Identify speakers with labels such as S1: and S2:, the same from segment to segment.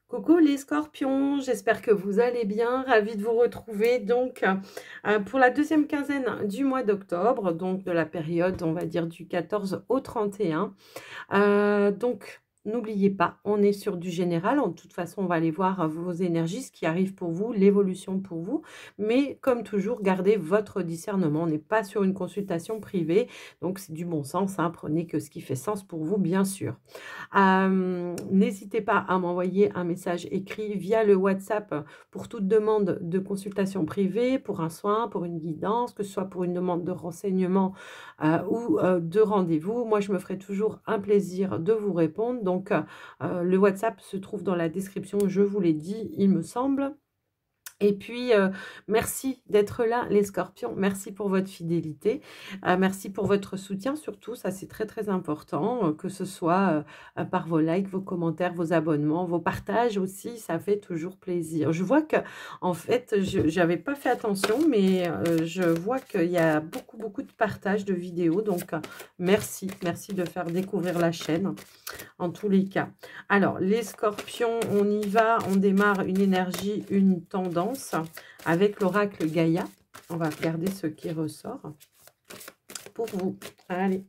S1: Coucou les scorpions, j'espère que vous allez bien, ravie de vous retrouver donc pour la deuxième quinzaine du mois d'octobre, donc de la période on va dire du 14 au 31. Donc n'oubliez pas, on est sur du général, en toute façon on va aller voir vos énergies, ce qui arrive pour vous, l'évolution pour vous, mais comme toujours gardez votre discernement, on n'est pas sur une consultation privée, donc c'est du bon sens, hein, prenez que ce qui fait sens pour vous bien sûr. N'hésitez pas à m'envoyer un message écrit via le WhatsApp pour toute demande de consultation privée, pour un soin, pour une guidance, que ce soit pour une demande de renseignement ou de rendez-vous. Moi, je me ferai toujours un plaisir de vous répondre. Donc, le WhatsApp se trouve dans la description, je vous l'ai dit, il me semble. Et puis, merci d'être là, les scorpions. Merci pour votre fidélité. Merci pour votre soutien, surtout. Ça, c'est très, très important. Que ce soit par vos likes, vos commentaires, vos abonnements, vos partages aussi. Ça fait toujours plaisir. Je vois que, en fait, je n'avais pas fait attention, mais je vois qu'il y a beaucoup, beaucoup de partages de vidéos. Donc, merci. Merci de faire découvrir la chaîne, en tous les cas. Alors, les scorpions, on y va. On démarre une énergie, une tendance avec l'oracle Gaïa. On va regarder ce qui ressort pour vous. Allez,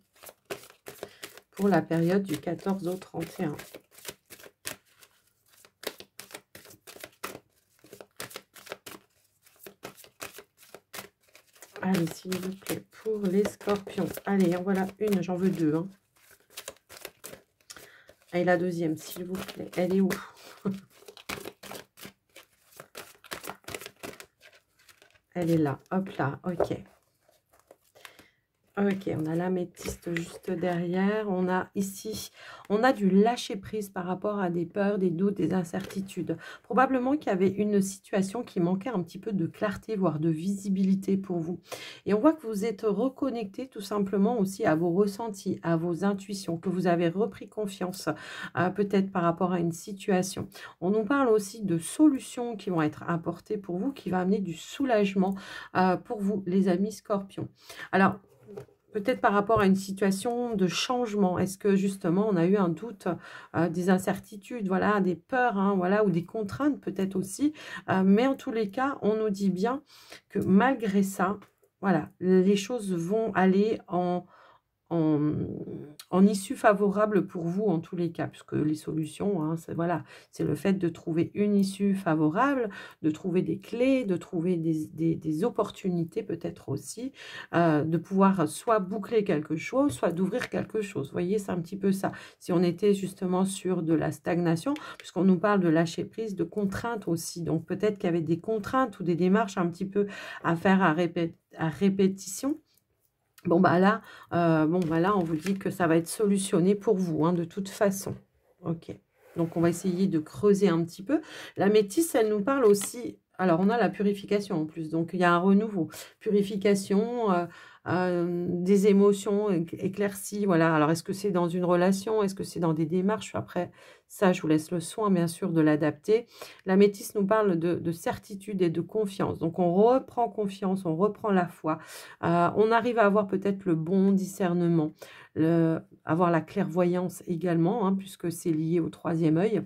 S1: pour la période du 14 au 31. Allez, s'il vous plaît, pour les scorpions. Allez, en voilà une, j'en veux deux. Hein. Et la deuxième, s'il vous plaît. Elle est où? Elle est là. Hop là, ok. Ok, on a l'améthyste juste derrière. On a ici, on a du lâcher-prise par rapport à des peurs, des doutes, des incertitudes. Probablement qu'il y avait une situation qui manquait un petit peu de clarté, voire de visibilité pour vous. Et on voit que vous êtes reconnecté tout simplement aussi à vos ressentis, à vos intuitions, que vous avez repris confiance peut-être par rapport à une situation. On nous parle aussi de solutions qui vont être apportées pour vous, qui va amener du soulagement pour vous, les amis scorpions. Alors, peut-être par rapport à une situation de changement. Est-ce que justement on a eu un doute, des incertitudes, voilà, des peurs, hein, voilà, ou des contraintes peut-être aussi. Mais en tous les cas, on nous dit bien que malgré ça, voilà, les choses vont aller en, en issue favorable pour vous en tous les cas, puisque les solutions, hein, c'est voilà, c'est le fait de trouver une issue favorable, de trouver des clés, de trouver des opportunités peut-être aussi, de pouvoir soit boucler quelque chose, soit d'ouvrir quelque chose. Vous voyez, c'est un petit peu ça. Si on était justement sur de la stagnation, puisqu'on nous parle de lâcher prise, de contraintes aussi, donc peut-être qu'il y avait des contraintes ou des démarches un petit peu à faire à répétition. Bon, bah là, on vous dit que ça va être solutionné pour vous, hein, de toute façon. Ok. Donc, on va essayer de creuser un petit peu. La métisse, elle nous parle aussi... Alors, on a la purification en plus. Donc, il y a un renouveau. Purification, des émotions éclaircies. Voilà. Alors, est-ce que c'est dans une relation? Est-ce que c'est dans des démarches? Après, ça, je vous laisse le soin, bien sûr, de l'adapter. La métisse nous parle de certitude et de confiance. Donc, on reprend confiance, on reprend la foi. On arrive à avoir peut-être le bon discernement, avoir la clairvoyance également, hein, puisque c'est lié au troisième œil.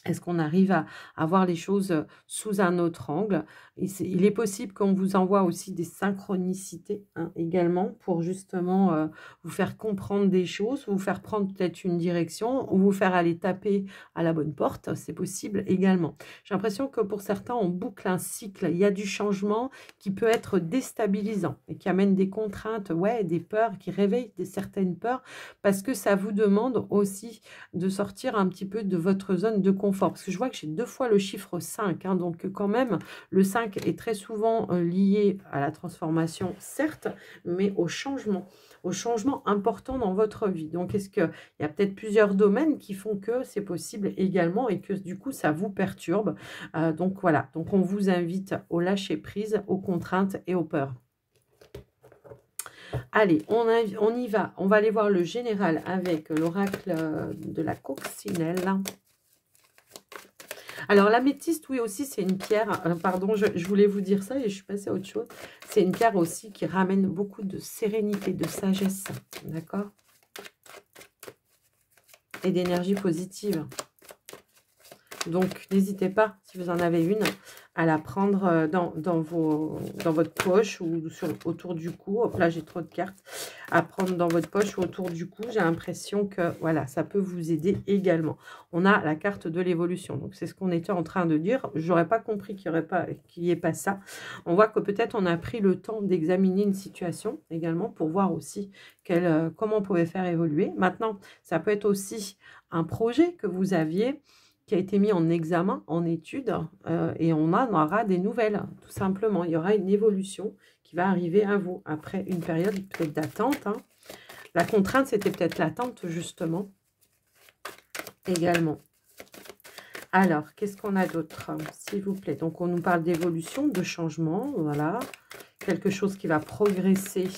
S1: Est-ce qu'on arrive à voir les choses sous un autre angle? Il est possible qu'on vous envoie aussi des synchronicités, hein, également pour justement vous faire comprendre des choses, vous faire prendre peut-être une direction ou vous faire aller taper à la bonne porte. C'est possible également. J'ai l'impression que pour certains, on boucle un cycle. Il y a du changement qui peut être déstabilisant et qui amène des contraintes, ouais, des peurs, qui réveillent certaines peurs parce que ça vous demande aussi de sortir un petit peu de votre zone de confort. Parce que je vois que j'ai deux fois le chiffre 5. Hein, donc, quand même, le 5 est très souvent lié à la transformation, certes, mais au changement important dans votre vie. Donc, est-ce qu'il y a peut-être plusieurs domaines qui font que c'est possible également et que, du coup, ça vous perturbe. Donc, voilà. Donc, on vous invite au lâcher-prise, aux contraintes et aux peurs. Allez, on y va. On va aller voir le général avec l'oracle de la coccinelle. Alors, l'améthyste, oui, aussi, c'est une pierre. Pardon, je voulais vous dire ça et je suis passée à autre chose. C'est une pierre aussi qui ramène beaucoup de sérénité, de sagesse. D'accord? Et d'énergie positive. Donc, n'hésitez pas, si vous en avez une, à la prendre dans votre poche ou autour du cou. Hop là, j'ai trop de cartes. À prendre dans votre poche ou autour du cou. J'ai l'impression que, voilà, ça peut vous aider également. On a la carte de l'évolution. Donc, c'est ce qu'on était en train de dire. J'aurais pas compris qu'il n'y ait pas ça. On voit que peut-être on a pris le temps d'examiner une situation également pour voir aussi comment on pouvait faire évoluer. Maintenant, ça peut être aussi un projet que vous aviez qui a été mis en examen, en étude, et on en aura des nouvelles, tout simplement. Il y aura une évolution qui va arriver à vous après une période peut-être d'attente. Hein. La contrainte, c'était peut-être l'attente, justement, également. Alors, qu'est-ce qu'on a d'autre, s'il vous plaît? Donc, on nous parle d'évolution, de changement, voilà. Quelque chose qui va progresser.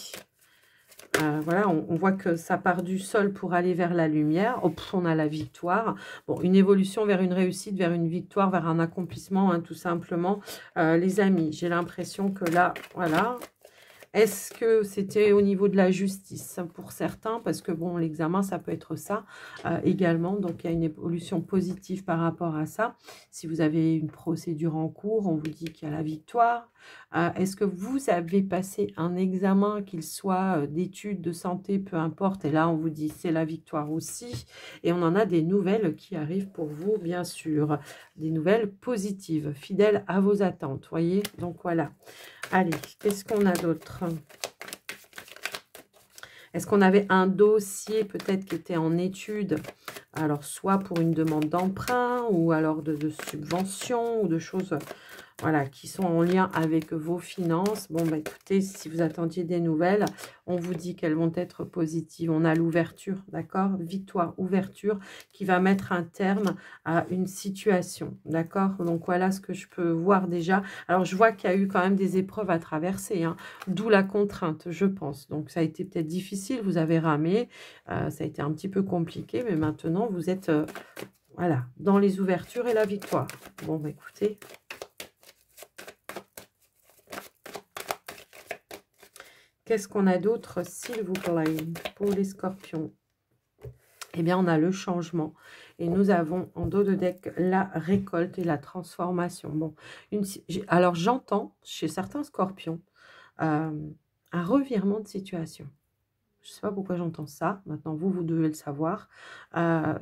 S1: Voilà, on voit que ça part du sol pour aller vers la lumière. Oh, on a la victoire. Bon, une évolution vers une réussite, vers une victoire, vers un accomplissement, hein, tout simplement. Les amis, j'ai l'impression que là, voilà. Est-ce que c'était au niveau de la justice pour certains? Parce que, bon, l'examen, ça peut être ça également. Donc, il y a une évolution positive par rapport à ça. Si vous avez une procédure en cours, on vous dit qu'il y a la victoire. Est-ce que vous avez passé un examen, qu'il soit d'études, de santé, peu importe. Et là, on vous dit c'est la victoire aussi. Et on en a des nouvelles qui arrivent pour vous, bien sûr. Des nouvelles positives, fidèles à vos attentes. Voyez? Donc, voilà. Allez, qu'est-ce qu'on a d'autre? Est-ce qu'on avait un dossier peut-être qui était en étude? Alors, soit pour une demande d'emprunt ou alors de subvention ou de choses... Voilà, qui sont en lien avec vos finances. Bon, bah écoutez, si vous attendiez des nouvelles, on vous dit qu'elles vont être positives. On a l'ouverture, d'accord? Victoire, ouverture, qui va mettre un terme à une situation, d'accord? Donc, voilà ce que je peux voir déjà. Alors, je vois qu'il y a eu quand même des épreuves à traverser, hein, d'où la contrainte, je pense. Donc, ça a été peut-être difficile, vous avez ramé, ça a été un petit peu compliqué, mais maintenant, vous êtes, voilà, dans les ouvertures et la victoire. Bon, bah écoutez... Qu'est-ce qu'on a d'autre, s'il vous plaît, pour les scorpions? Eh bien, on a le changement. Et nous avons en dos de deck la récolte et la transformation. Bon, alors j'entends chez certains scorpions un revirement de situation. Je ne sais pas pourquoi j'entends ça. Maintenant, vous devez le savoir.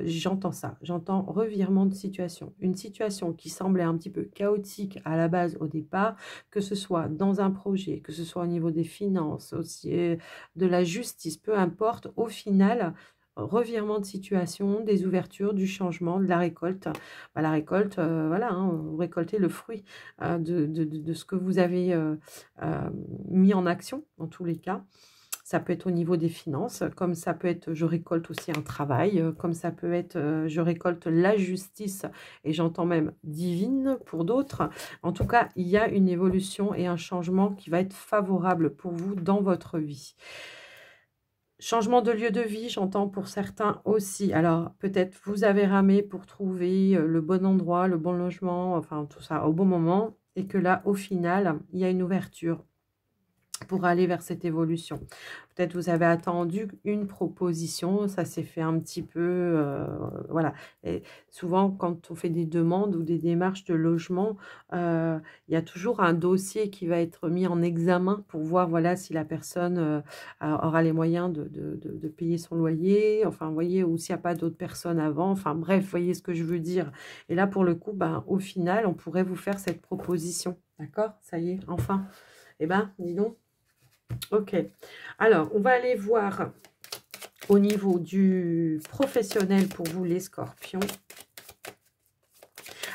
S1: J'entends ça. J'entends revirement de situation. Une situation qui semblait un petit peu chaotique à la base au départ, que ce soit dans un projet, que ce soit au niveau des finances, aussi de la justice, peu importe. Au final, revirement de situation, des ouvertures, du changement, de la récolte. Bah, la récolte, voilà, hein, vous récoltez le fruit de ce que vous avez mis en action, dans tous les cas. Ça peut être au niveau des finances, comme ça peut être je récolte aussi un travail, comme ça peut être je récolte la justice, et j'entends même divine pour d'autres. En tout cas, il y a une évolution et un changement qui va être favorable pour vous dans votre vie. Changement de lieu de vie, j'entends pour certains aussi. Alors, peut-être vous avez ramé pour trouver le bon endroit, le bon logement, enfin tout ça au bon moment, et que là, au final, il y a une ouverture pour aller vers cette évolution. Peut-être vous avez attendu une proposition, ça s'est fait un petit peu, voilà. Et souvent, quand on fait des demandes ou des démarches de logement, il y a toujours un dossier qui va être mis en examen pour voir, voilà, si la personne aura les moyens de payer son loyer, enfin, vous voyez, ou s'il n'y a pas d'autres personnes avant, enfin, bref, vous voyez ce que je veux dire. Et là, pour le coup, ben, au final, on pourrait vous faire cette proposition, d'accord? Ça y est, enfin. Eh ben, dis donc. Ok, alors on va aller voir au niveau du professionnel pour vous les scorpions.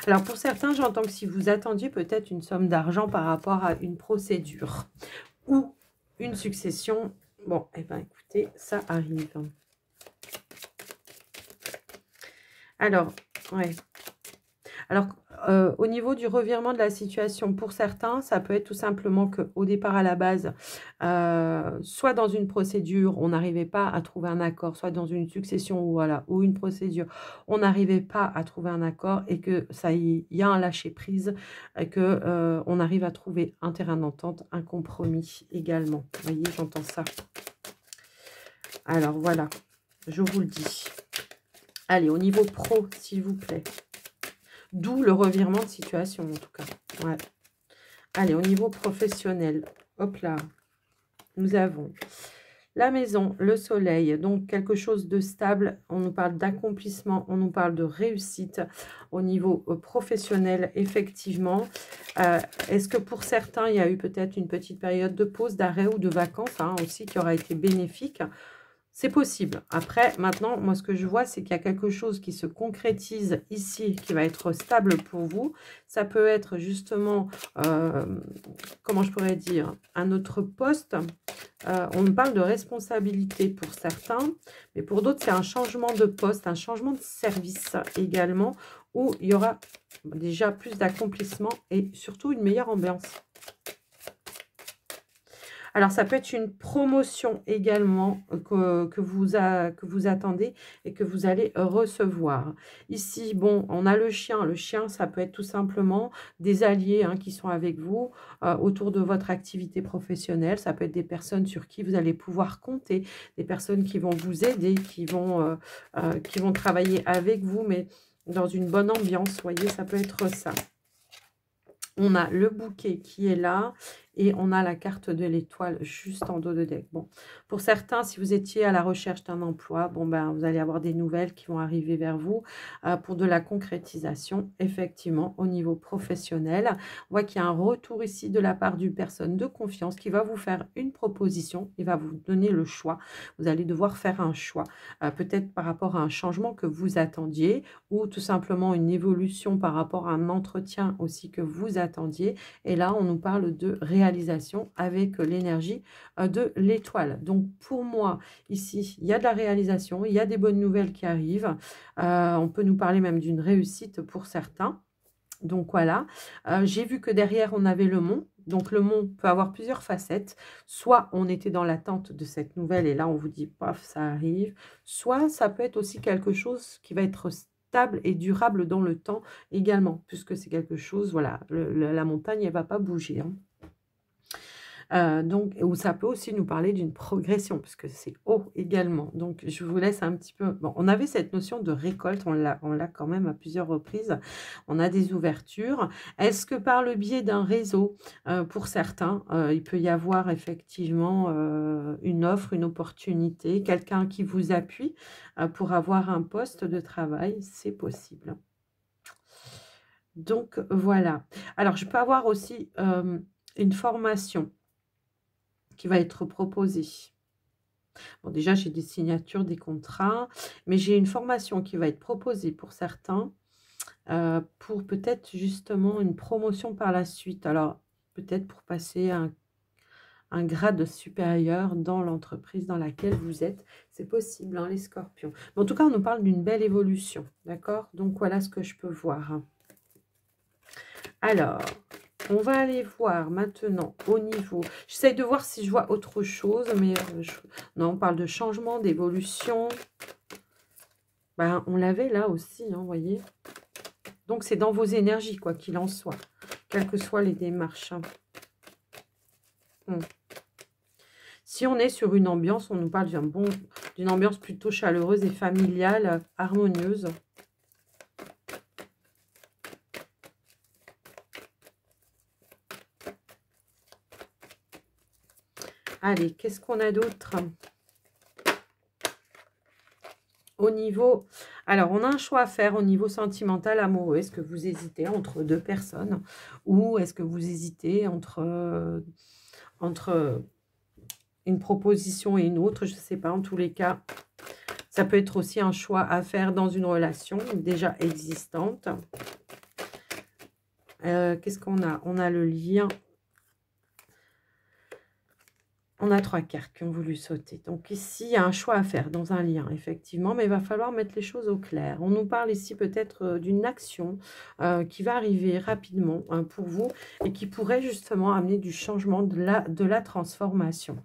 S1: Alors pour certains, j'entends que si vous attendiez peut-être une somme d'argent par rapport à une procédure ou une succession, bon, eh bien écoutez, ça arrive. Alors, ouais. Alors, au niveau du revirement de la situation, pour certains, ça peut être tout simplement qu'au départ, à la base, soit dans une procédure, on n'arrivait pas à trouver un accord, soit dans une succession voilà, ou une procédure, on n'arrivait pas à trouver un accord et que ça y a un lâcher-prise, et que on arrive à trouver un terrain d'entente, un compromis également. Vous voyez, j'entends ça. Alors, voilà, je vous le dis. Allez, au niveau pro, s'il vous plaît. D'où le revirement de situation, en tout cas. Ouais. Allez, au niveau professionnel, hop là, nous avons la maison, le soleil, donc quelque chose de stable. On nous parle d'accomplissement, on nous parle de réussite au niveau professionnel, effectivement. Est-ce que pour certains, il y a eu peut-être une petite période de pause, d'arrêt ou de vacances aussi qui aura été bénéfique? C'est possible. Après, maintenant, moi, ce que je vois, c'est qu'il y a quelque chose qui se concrétise ici, qui va être stable pour vous. Ça peut être justement, comment je pourrais dire, un autre poste. On me parle de responsabilité pour certains, mais pour d'autres, c'est un changement de poste, un changement de service également, où il y aura déjà plus d'accomplissement et surtout une meilleure ambiance. Alors, ça peut être une promotion également que vous attendez et que vous allez recevoir. Ici, bon, on a le chien. Le chien, ça peut être tout simplement des alliés qui sont avec vous autour de votre activité professionnelle. Ça peut être des personnes sur qui vous allez pouvoir compter, des personnes qui vont vous aider, qui vont travailler avec vous, mais dans une bonne ambiance. Vous voyez, ça peut être ça. On a le bouquet qui est là et on a la carte de l'étoile juste en dos de deck. Bon, pour certains, si vous étiez à la recherche d'un emploi, bon ben vous allez avoir des nouvelles qui vont arriver vers vous pour de la concrétisation, effectivement, au niveau professionnel. On voit qu'il y a un retour ici de la part d'une personne de confiance qui va vous faire une proposition, il va vous donner le choix. Vous allez devoir faire un choix, peut-être par rapport à un changement que vous attendiez ou tout simplement une évolution par rapport à un entretien aussi que vous attendiez. Et là, on nous parle de réalisation avec l'énergie de l'étoile. Donc, pour moi, ici, il y a de la réalisation, il y a des bonnes nouvelles qui arrivent. On peut nous parler même d'une réussite pour certains. Donc, voilà. J'ai vu que derrière, on avait le mont. Donc, le mont peut avoir plusieurs facettes. Soit on était dans l'attente de cette nouvelle et là, on vous dit, paf, ça arrive. Soit ça peut être aussi quelque chose qui va être stable et durable dans le temps également, puisque c'est quelque chose, voilà, la montagne, elle ne va pas bouger. Donc, ou ça peut aussi nous parler d'une progression, puisque c'est haut également. Donc, je vous laisse un petit peu... Bon, on avait cette notion de récolte, on l'a quand même à plusieurs reprises. On a des ouvertures. Est-ce que par le biais d'un réseau, pour certains, il peut y avoir effectivement une offre, une opportunité, quelqu'un qui vous appuie pour avoir un poste de travail? C'est possible. Donc, voilà. Alors, je peux avoir aussi une formation qui va être proposée. Bon, déjà, j'ai des signatures, des contrats, mais j'ai une formation qui va être proposée pour certains, pour peut-être justement une promotion par la suite. Alors, peut-être pour passer un grade supérieur dans l'entreprise dans laquelle vous êtes. C'est possible, hein, les scorpions. Mais en tout cas, on nous parle d'une belle évolution, d'accord? Donc, voilà ce que je peux voir. Alors... on va aller voir maintenant au niveau... J'essaie de voir si je vois autre chose, mais non, on parle de changement, d'évolution. Ben, on l'avait là aussi, hein, vous voyez. Donc, c'est dans vos énergies, quoi qu'il en soit, quelles que soient les démarches. Si on est sur une ambiance, on nous parle d'une ambiance plutôt chaleureuse et familiale, harmonieuse. Allez, qu'est-ce qu'on a d'autre? Au niveau... Alors, on a un choix à faire au niveau sentimental, amoureux. Est-ce que vous hésitez entre deux personnes? Ou est-ce que vous hésitez entre une proposition et une autre? Je ne sais pas, en tous les cas. Ça peut être aussi un choix à faire dans une relation déjà existante. Qu'est-ce qu'on a? On a le lien... On a 3 cartes qui ont voulu sauter. Donc ici, il y a un choix à faire dans un lien, effectivement. Mais il va falloir mettre les choses au clair. On nous parle ici peut-être d'une action qui va arriver rapidement pour vous et qui pourrait justement amener du changement, de la transformation.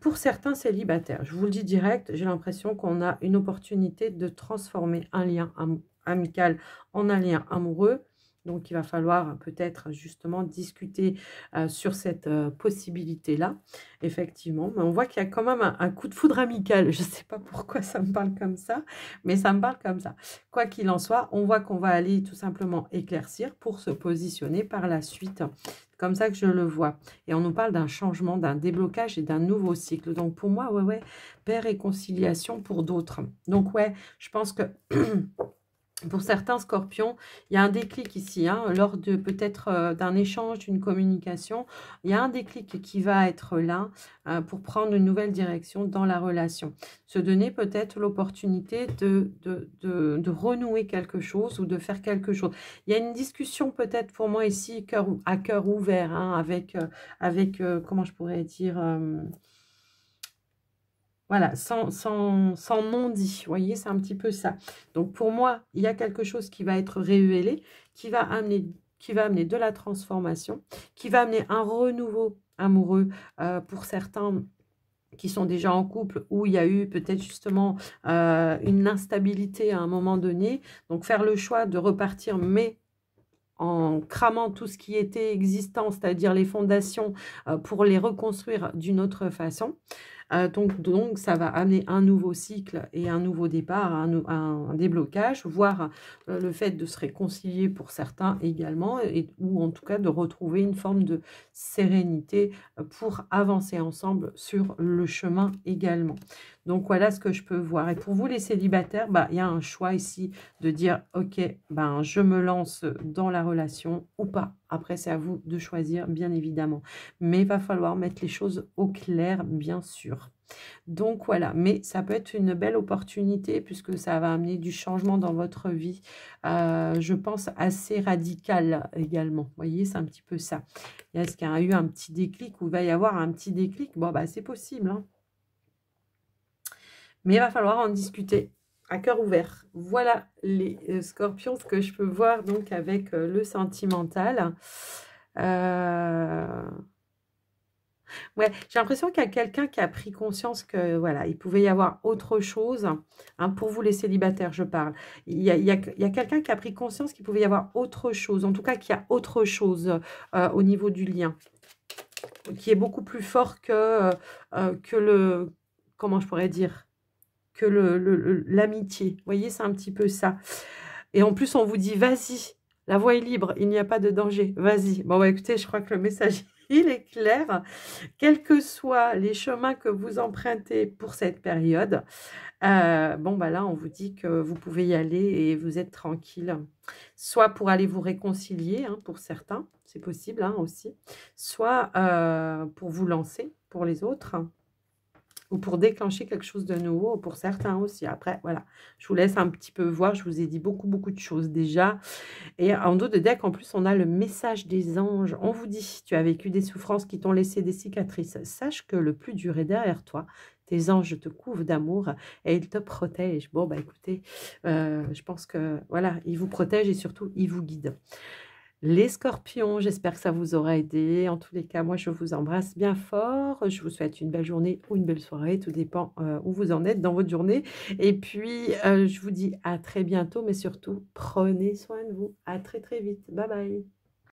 S1: Pour certains célibataires, je vous le dis direct, j'ai l'impression qu'on a une opportunité de transformer un lien amical en un lien amoureux. Donc, il va falloir peut-être justement discuter sur cette possibilité-là, effectivement. Mais on voit qu'il y a quand même un coup de foudre amical. Je ne sais pas pourquoi ça me parle comme ça, mais ça me parle comme ça. Quoi qu'il en soit, on voit qu'on va aller tout simplement éclaircir pour se positionner par la suite. C'est comme ça que je le vois. Et on nous parle d'un changement, d'un déblocage et d'un nouveau cycle. Donc, pour moi, ouais, paix, réconciliation pour d'autres. Donc, ouais, je pense que... Pour certains scorpions, il y a un déclic ici, hein, lors de peut-être d'un échange, d'une communication. Il y a un déclic qui va être là pour prendre une nouvelle direction dans la relation. Se donner peut-être l'opportunité de renouer quelque chose ou de faire quelque chose. Il y a une discussion peut-être pour moi ici à cœur ouvert, hein, avec comment je pourrais dire... Voilà, sans non-dit, vous voyez, c'est un petit peu ça. Donc, pour moi, il y a quelque chose qui va être révélé, qui va amener de la transformation, qui va amener un renouveau amoureux pour certains qui sont déjà en couple, où il y a eu peut-être justement une instabilité à un moment donné. Donc, faire le choix de repartir, mais en cramant tout ce qui était existant, c'est-à-dire les fondations, pour les reconstruire d'une autre façon. Donc, ça va amener un nouveau cycle et un nouveau départ, un déblocage, voire le fait de se réconcilier pour certains également, ou en tout cas de retrouver une forme de sérénité pour avancer ensemble sur le chemin également. Donc, voilà ce que je peux voir. Et pour vous, les célibataires, il y a un choix ici de dire, ok, je me lance dans la relation ou pas. Après, c'est à vous de choisir, bien évidemment. Mais il va falloir mettre les choses au clair, bien sûr. Donc, voilà. Mais ça peut être une belle opportunité puisque ça va amener du changement dans votre vie. Je pense assez radical également. Vous voyez, c'est un petit peu ça. Est-ce qu'il y a eu un petit déclic ou il va y avoir un petit déclic? Bon, c'est possible, hein. Mais il va falloir en discuter à cœur ouvert. Voilà les scorpions, ce que je peux voir donc avec le sentimental. Ouais, j'ai l'impression qu'il y a quelqu'un qui a pris conscience que voilà, il pouvait y avoir autre chose. Hein, pour vous, les célibataires, je parle. Il y a quelqu'un qui a pris conscience qu'il pouvait y avoir autre chose. En tout cas, qu'il y a autre chose au niveau du lien, qui est beaucoup plus fort que le... Comment je pourrais dire, que l'amitié. Vous voyez, c'est un petit peu ça. Et en plus, on vous dit, vas-y, la voie est libre, il n'y a pas de danger, vas-y. Bon, écoutez, je crois que le message, il est clair. Quels que soient les chemins que vous empruntez pour cette période, là, on vous dit que vous pouvez y aller et vous êtes tranquille. Soit pour aller vous réconcilier, hein, pour certains, c'est possible hein, aussi. Soit pour vous lancer pour les autres, ou pour déclencher quelque chose de nouveau, pour certains aussi. Après, voilà, je vous laisse un petit peu voir. Je vous ai dit beaucoup de choses déjà. Et en dos de deck, en plus, on a le message des anges. On vous dit, tu as vécu des souffrances qui t'ont laissé des cicatrices. Sache que le plus dur est derrière toi. Tes anges te couvrent d'amour et ils te protègent. Bon, écoutez, je pense que, voilà, ils vous protègent et surtout, ils vous guident. Les scorpions, j'espère que ça vous aura aidé. En tous les cas, moi, je vous embrasse bien fort. Je vous souhaite une belle journée ou une belle soirée. Tout dépend où vous en êtes dans votre journée. Et puis, je vous dis à très bientôt. Mais surtout, prenez soin de vous. À très, très vite. Bye bye.